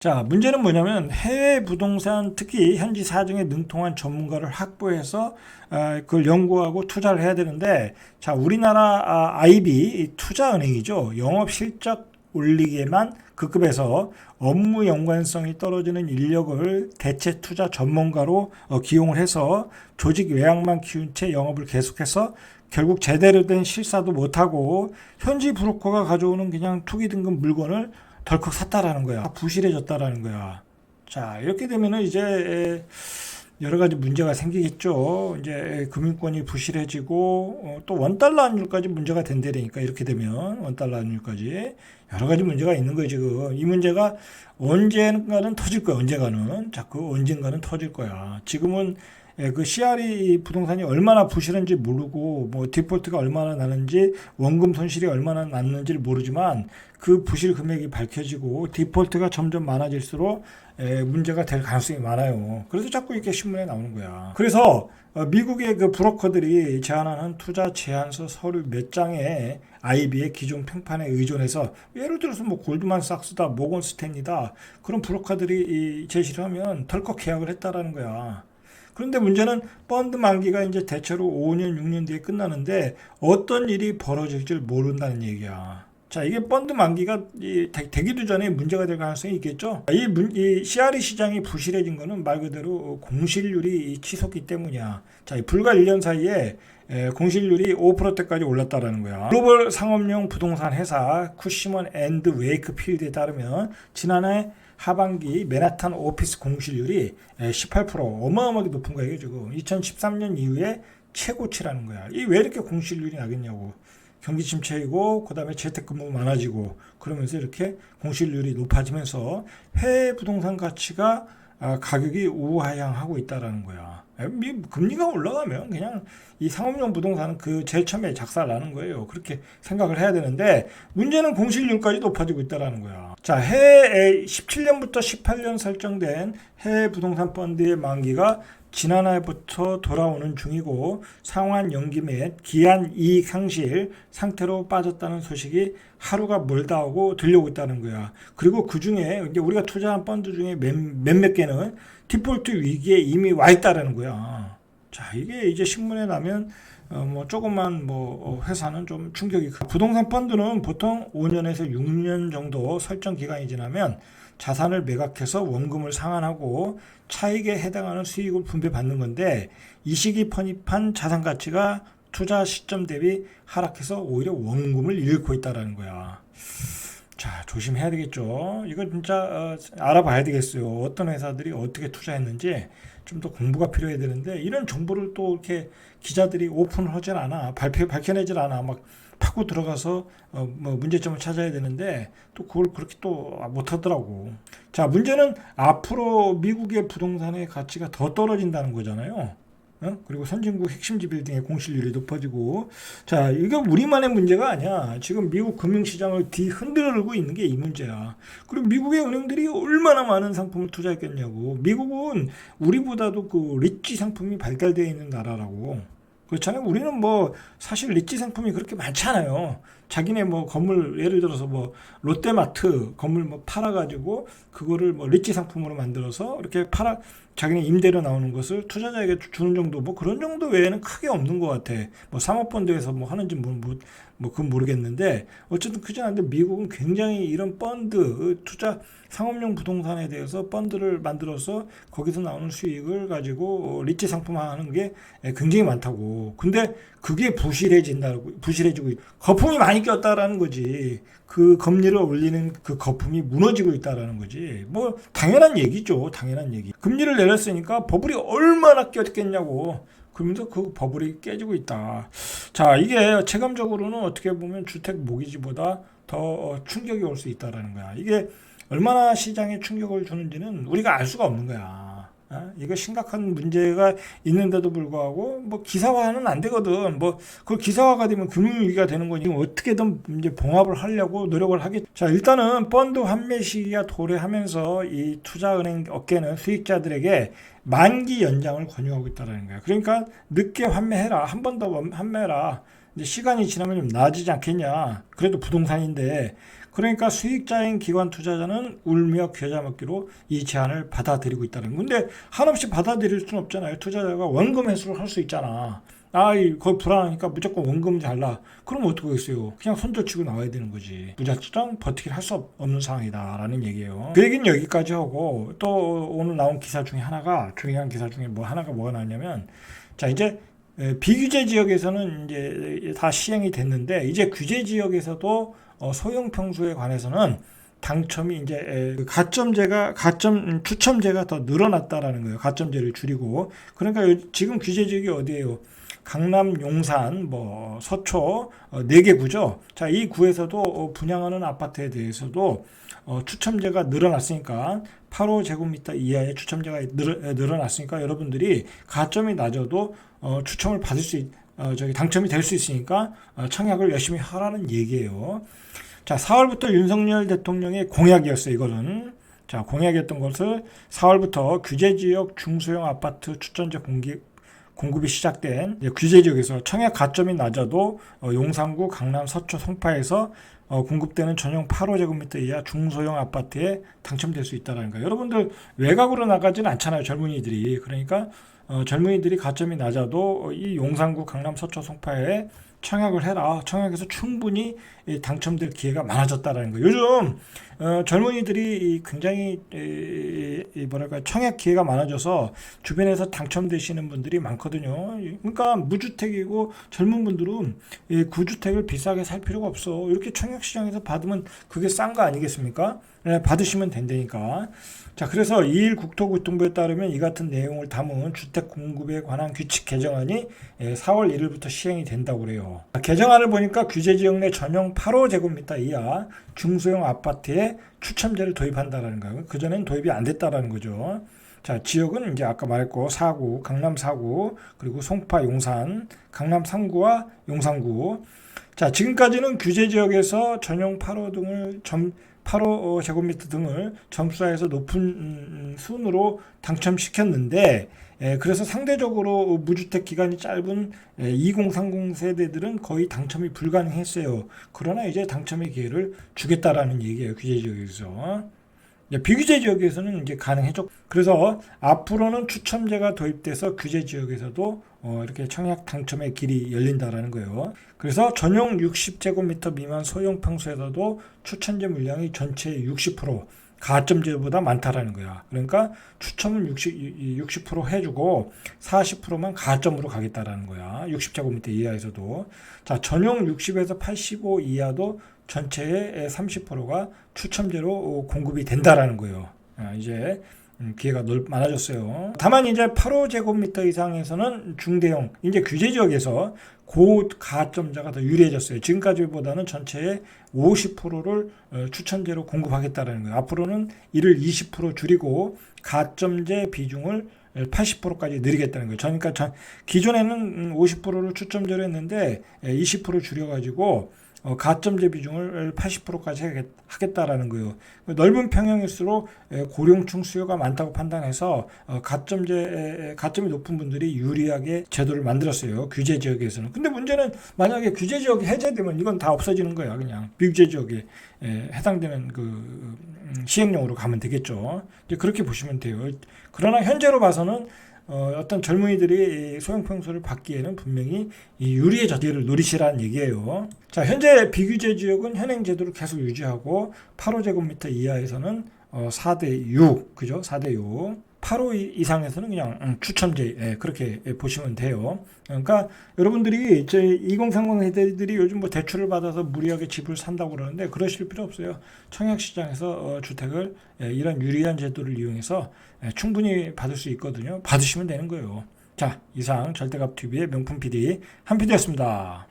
자, 문제는 뭐냐면 해외 부동산 특히 현지 사정에 능통한 전문가를 확보해서 그걸 연구하고 투자를 해야 되는데, 자, 우리나라 IB 투자은행이죠. 영업 실적 올리기에만 급급해서 업무 연관성이 떨어지는 인력을 대체 투자 전문가로 기용을 해서 조직 외양만 키운 채 영업을 계속해서 결국 제대로 된 실사도 못하고 현지 브로커가 가져오는 그냥 투기 등급 물건을 덜컥 샀다라는 거야. 부실해졌다라는 거야. 자, 이렇게 되면은 이제 여러 가지 문제가 생기겠죠. 이제 금융권이 부실해지고 또 원달러 환율까지 문제가 된다니까. 이렇게 되면 원달러 환율까지 여러 가지 문제가 있는 거예요. 지금 이 문제가 언젠가는 터질 거야. 언젠가는 자꾸 언젠가는 터질 거야. 지금은 그 CRE 부동산이 얼마나 부실한지 모르고 뭐 디폴트가 얼마나 나는지 원금 손실이 얼마나 났는지를 모르지만 그 부실 금액이 밝혀지고 디폴트가 점점 많아질수록 문제가 될 가능성이 많아요. 그래서 자꾸 이렇게 신문에 나오는 거야. 그래서 미국의 그 브로커들이 제안하는 투자 제안서 서류 몇 장에 IB의 기존 평판에 의존해서 예를 들어서 뭐 골드만삭스다, 모건 스탠리다 그런 브로커들이 제시를 하면 덜컥 계약을 했다라는 거야. 그런데 문제는 펀드 만기가 이제 대체로 5년, 6년 뒤에 끝나는데 어떤 일이 벌어질지 모른다는 얘기야. 자, 이게 펀드 만기가 되기도 전에 문제가 될 가능성이 있겠죠. 이 CRE 시장이 부실해진 거는 말 그대로 공실률이 치솟기 때문이야. 자, 불과 1년 사이에 공실률이 5%대까지 올랐다라는 거야. 글로벌 상업용 부동산 회사 쿠시먼 앤드 웨이크필드에 따르면 지난해 하반기 맨하탄 오피스 공실률이 18% 어마어마하게 높은 거예요. 지금 2013년 이후에 최고치라는 거야. 이 왜 이렇게 공실률이 나겠냐고. 경기 침체이고 그다음에 재택근무 많아지고 그러면서 이렇게 공실률이 높아지면서 해외 부동산 가치가 가격이 우하향하고 있다라는 거야. 금리가 올라가면 그냥 이 상업용 부동산은 그 제일 처음에 작살나는 거예요. 그렇게 생각을 해야 되는데 문제는 공실률까지 높아지고 있다라는 거야. 자, 해외 17년부터 18년 설정된 해외 부동산 펀드의 만기가 지난해부터 돌아오는 중이고 상환 연기 및 기한 이익 상실 상태로 빠졌다는 소식이 하루가 멀다 하고 들려오고 있다는 거야. 그리고 그 중에 이제 우리가 투자한 펀드 중에 몇몇 개는 디폴트 위기에 이미 와 있다라는 거야. 자, 이게 이제 신문에 나면 뭐 조금만 뭐 회사는 좀 충격이 크. 부동산 펀드는 보통 5년에서 6년 정도 설정 기간이 지나면 자산을 매각해서 원금을 상환하고 차익에 해당하는 수익을 분배받는 건데 이 시기 편입한 자산 가치가 투자 시점 대비 하락해서 오히려 원금을 잃고 있다라는 거야. 자, 조심해야 되겠죠. 이거 진짜 알아봐야 되겠어요. 어떤 회사들이 어떻게 투자했는지 좀 더 공부가 필요해야 되는데 이런 정보를 또 이렇게 기자들이 오픈을 하질 않아. 밝혀내질 않아. 막 파고 들어가서 뭐 문제점을 찾아야 되는데 또 그걸 그렇게 또 못하더라고. 자, 문제는 앞으로 미국의 부동산의 가치가 더 떨어진다는 거잖아요. 그리고 선진국 핵심지 빌딩의 공실률이 높아지고, 자, 이거 우리만의 문제가 아니야. 지금 미국 금융시장을 뒤흔들고 있는 게 이 문제야. 그리고 미국의 은행들이 얼마나 많은 상품을 투자했겠냐고. 미국은 우리보다도 그 리치 상품이 발달되어 있는 나라라고. 그렇잖아요. 우리는 뭐 사실 리치 상품이 그렇게 많잖아요. 자기네 뭐 건물 예를 들어서 뭐 롯데마트 건물 뭐 팔아가지고 그거를 뭐 리치 상품으로 만들어서 이렇게 팔아 자기네 임대료 나오는 것을 투자자에게 주는 정도 뭐 그런 정도 외에는 크게 없는 것 같아. 뭐 사모펀드에서 뭐 하는지 뭐 그건 모르겠는데 어쨌든 그지 않은데 미국은 굉장히 이런 펀드 투자 상업용 부동산에 대해서 펀드를 만들어서 거기서 나오는 수익을 가지고 리치 상품화하는 게 굉장히 많다고. 근데 그게 부실해지고 거품이 많이 꼈다라는 거지. 그 금리를 올리는 그 거품이 무너지고 있다라는 거지. 뭐 당연한 얘기죠. 당연한 얘기. 금리를 내렸으니까 버블이 얼마나 꼈겠냐고. 그러면서 그 버블이 깨지고 있다. 자, 이게 체감적으로는 어떻게 보면 주택 모기지보다 더 충격이 올 수 있다라는 거야. 이게 얼마나 시장에 충격을 주는지는 우리가 알 수가 없는 거야. 이거 심각한 문제가 있는데도 불구하고 뭐 기사화는 안 되거든. 뭐 그걸 기사화가 되면 금융위기가 되는 거니 어떻게든 이제 봉합을 하려고 노력을 하겠. 자, 일단은 펀드 환매 시기가 도래하면서 이 투자은행 업계는 수익자들에게 만기 연장을 권유하고 있다는 거야. 그러니까 늦게 환매해라. 한 번 더 환매해라. 근데 시간이 지나면 좀 나아지지 않겠냐. 그래도 부동산인데. 그러니까 수익자인 기관 투자자는 울며 겨자 먹기로 이 제안을 받아들이고 있다는 거. 근데 한없이 받아들일 수는 없잖아요. 투자자가 원금 회수를 할 수 있잖아. 거의 불안하니까 무조건 원금 잘라. 그럼 어떻게 했어요? 그냥 손절치고 나와야 되는 거지. 무작정 버티기를 할 수 없는 상황이다라는 얘기예요. 그 얘기는 여기까지 하고, 또 오늘 나온 기사 중에 하나가, 중요한 기사 중에 뭐가 나왔냐면, 자, 이제 비규제 지역에서는 이제 다 시행이 됐는데, 이제 규제 지역에서도 소형 평수에 관해서는 당첨이 이제 추첨제가 더 늘어났다라는 거예요. 가점제를 줄이고. 그러니까 지금 규제 지역이 어디예요? 강남, 용산, 서초 4개 구죠. 자, 이 구에서도 분양하는 아파트에 대해서도 추첨제가 늘어났으니까 8.5제곱미터 이하의 추첨제가 늘어났으니까 여러분들이 가점이 낮아도 추첨을 받을 당첨이 될 수 있으니까 청약을 열심히 하라는 얘기예요. 자, 4월부터 윤석열 대통령의 공약이었어요, 이거는. 자, 공약이었던 것을 4월부터 규제지역 중소형 아파트 추천제 공급이 시작된 규제지역에서 청약 가점이 낮아도 용산구, 강남, 서초, 송파에서 공급되는 전용 8.5제곱미터 이하 중소형 아파트에 당첨될 수 있다는 거예요. 여러분들 외곽으로 나가지는 않잖아요, 젊은이들이. 그러니까 젊은이들이 가점이 낮아도 이 용산구, 강남, 서초, 송파에 청약을 해라. 청약에서 충분히 당첨될 기회가 많아졌다라는 거예요. 요즘 젊은이들이 굉장히 청약 기회가 많아져서 주변에서 당첨되시는 분들이 많거든요. 그러니까 무주택이고 젊은 분들은 구주택을 비싸게 살 필요가 없어. 이렇게 청약 시장에서 받으면 그게 싼 거 아니겠습니까? 받으시면 된다니까. 자, 그래서 2일 국토교통부에 따르면 이 같은 내용을 담은 주택 공급에 관한 규칙 개정안이 4월 1일부터 시행이 된다고 그래요. 개정안을 보니까 규제지역 내 전용 8.5제곱미터 이하 중소형 아파트에 추첨제를 도입한다라는 거예요. 그전엔 도입이 안 됐다라는 거죠. 자, 지역은 이제 아까 말했고 강남 4구, 그리고 송파, 용산, 강남 3구와 용산구. 자, 지금까지는 규제지역에서 전용 8.5제곱미터 등을 점수화해서 높은 순으로 당첨시켰는데, 그래서 상대적으로 무주택 기간이 짧은 2030 세대들은 거의 당첨이 불가능했어요. 그러나 이제 당첨의 기회를 주겠다라는 얘기예요, 규제 지역에서. 비규제 지역에서는 이제 가능해졌고, 그래서 앞으로는 추첨제가 도입돼서 규제 지역에서도 이렇게 청약 당첨의 길이 열린다라는 거예요. 그래서 전용 60제곱미터 미만 소형 평수에서도 추첨제 물량이 전체의 60%, 가점제보다 많다라는 거야. 그러니까 추첨은 60% 해주고 40%만 가점으로 가겠다라는 거야. 60제곱미터 이하에서도. 자, 전용 60에서 85 이하도 전체의 30%가 추첨제로 공급이 된다라는 거예요. 이제 기회가 많아졌어요. 다만 이제 8.5제곱미터 이상에서는 중대형, 이제 규제 지역에서 고가점자가 더 유리해졌어요. 지금까지보다는 전체의 50%를 추첨제로 공급하겠다는 거예요. 앞으로는 이를 20% 줄이고 가점제 비중을 80%까지 늘리겠다는 거예요. 그러니까 기존에는 50%를 추첨제로 했는데 20% 줄여가지고 가점제 비중을 80%까지 하겠다라는 거예요. 넓은 평형일수록 고령층 수요가 많다고 판단해서 가점이 높은 분들이 유리하게 제도를 만들었어요. 규제 지역에서는. 근데 문제는 만약에 규제 지역이 해제되면 이건 다 없어지는 거야. 그냥 비규제 지역에 해당되는 그 시행령으로 가면 되겠죠. 이제 그렇게 보시면 돼요. 그러나 현재로 봐서는 어떤 젊은이들이 소형 평수를 받기에는 분명히 이 유리의 저지를 노리시라는 얘기예요. 자, 현재 비규제 지역은 현행 제도를 계속 유지하고 8.5제곱미터 이하에서는 4대6, 그죠? 4대6. 8호 이상에서는 그냥 추첨제, 그렇게 보시면 돼요. 그러니까 여러분들이 2030 세대들이 요즘 대출을 받아서 무리하게 집을 산다고 그러는데 그러실 필요 없어요. 청약시장에서 주택을 이런 유리한 제도를 이용해서 충분히 받을 수 있거든요. 받으시면 되는 거예요. 자, 이상 절대값TV의 명품 PD 한PD였습니다.